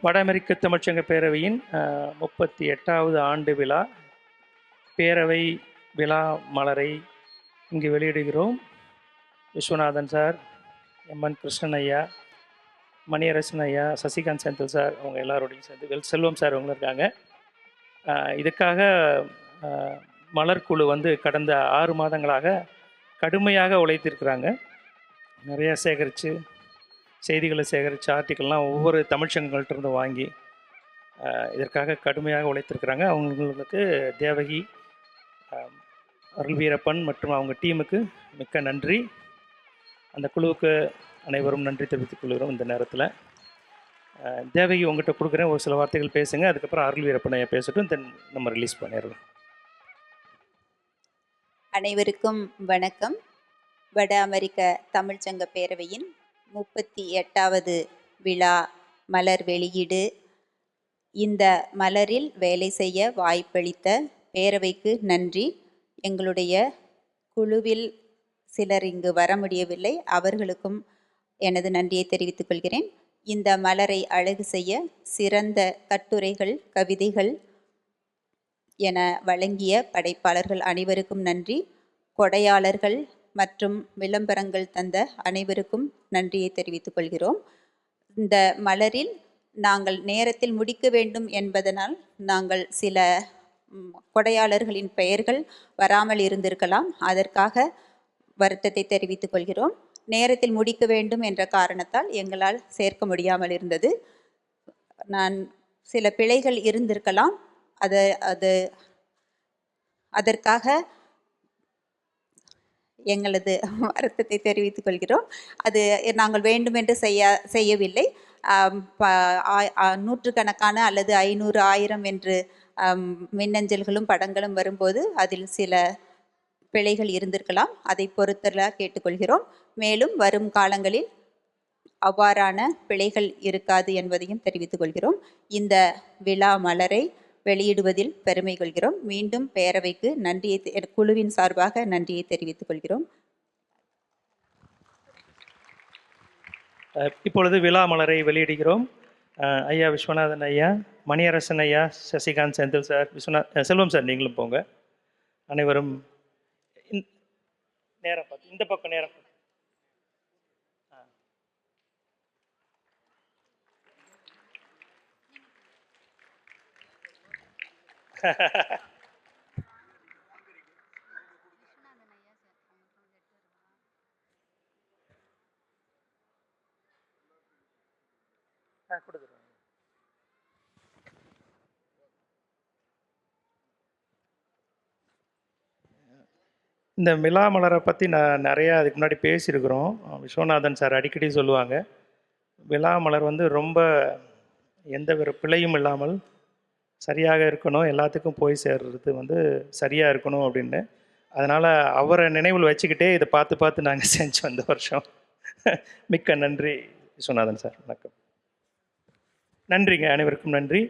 வட அமெரிக்க தமிழ்ச்சங்க பேரவையின் 38வது ஆண்டு விழா பேரவை விழா மலரை இங்கு வெளியிடுகிறோம். விஸ்வநாதன் சார், எம்என் கிருஷ்ணன் ஐயா, மணியரசன் ஐயா, சசிகாந்த் செந்தில் சார், அவங்க எல்லாரோடையும் சேர்ந்து செல்வம் சார் அவங்க இருக்காங்க. இதுக்காக மலர்குழு வந்து கடந்த 6 மாதங்களாக கடுமையாக உழைத்திருக்கிறாங்க. நிறையா சேகரித்து செய்திகளை சேகரித்து ஆர்டிக்கல்லாம் ஒவ்வொரு தமிழ்ச்சங்கங்கள்கிட்ட வாங்கி இதற்காக கடுமையாக உழைத்திருக்கிறாங்க. அவங்களுக்கு தேவகி, அருள் வீரப்பன் மற்றும் அவங்க டீமுக்கு மிக்க நன்றி. அந்த குழுவுக்கு அனைவரும் நன்றி தெரிவித்துக் கொள்கிறோம். இந்த நேரத்தில் தேவகி உங்கள்கிட்ட கொடுக்குறேன், ஒரு சில வார்த்தைகள் பேசுங்க. அதுக்கப்புறம் அருள் வீரப்பனையை பேசட்டும், தென் நம்ம ரிலீஸ் பண்ணிடலாம். அனைவருக்கும் வணக்கம். வட அமெரிக்க தமிழ்ச்சங்க பேரவையின் 38வது விழா மலர் வெளியீடு. இந்த மலரில் வேலை செய்ய வாய்ப்பளித்த பேரவைக்கு நன்றி. எங்களுடைய குழுவில் சிலர் இங்கு வர முடியவில்லை, அவர்களுக்கும் எனது நன்றியை தெரிவித்துக் கொள்கிறேன். இந்த மலரை அழகு செய்ய சிறந்த கட்டுரைகள், கவிதைகள் என வழங்கிய படைப்பாளர்கள் அனைவருக்கும் நன்றி. கொடையாளர்கள் மற்றும் விளம்பரங்கள் தந்த அனைவருக்கும் நன்றியை தெரிவித்துக் கொள்கிறோம். இந்த மலரில் நாங்கள் நேரத்தில் முடிக்க வேண்டும் என்பதனால் நாங்கள் சில கொடையாளர்களின் பெயர்கள் வராமல் இருந்திருக்கலாம். அதற்காக வருத்தத்தை தெரிவித்துக் கொள்கிறோம். நேரத்தில் முடிக்க வேண்டும் என்ற காரணத்தால் எங்களால் சேர்க்க முடியாமல் இருந்தது. நான் சில பிழைகள் இருந்திருக்கலாம், அதற்காக எங்களது வருத்தத்தை தெரிவித்துக் கொள்கிறோம். அது நாங்கள் வேண்டுமென்று செய்யவில்லை. நூற்றுக்கணக்கான அல்லது 500, 1000 என்று மின்னஞ்சல்களும் படங்களும் வரும்போது அதில் சில பிழைகள் இருந்திருக்கலாம். அதை பொறுத்தல கேட்டுக்கொள்கிறோம். மேலும் வரும் காலங்களில் அவ்வாறான பிழைகள் இருக்காது என்பதையும் தெரிவித்துக் கொள்கிறோம். இந்த விழா மலரை வெளியிடுவதில் பெருமை கொள்கிறோம். மீண்டும் பேரவைக்கு நன்றியை, குழுவின் சார்பாக நன்றியை தெரிவித்துக் கொள்கிறோம். இப்பொழுது விழா மலரை வெளியிடுகிறோம். ஐயா விஸ்வநாதன் ஐயா, மணியரசன் ஐயா, சசிகாந்த் செந்தில் சார், செல்வம் சார் நீங்களும் போங்க. அனைவரும் நேரம் பார்த்து இந்த பக்கம் நேரம் பார்த்து. கொடுக்குறேன். இந்த விழா மலரை பற்றி நான் நிறையா அதுக்கு முன்னாடி பேசியிருக்கிறோம். விஸ்வநாதன் சார் அடிக்கடி சொல்லுவாங்க, விழா மலர் வந்து ரொம்ப எந்த ஒரு பிழையும் இல்லாமல் சரியாக இருக்கணும், எல்லாத்துக்கும் போய் சேர்றது வந்து சரியாக இருக்கணும் அப்படின்னு. அதனால் அவரை நினைவில் வச்சுக்கிட்டே இதை பார்த்து நாங்கள் செஞ்சோம் இந்த வருஷம். மிக்க நன்றி விஸ்வநாதன் சார். வணக்கம். நன்றிங்க, அனைவருக்கும் நன்றி.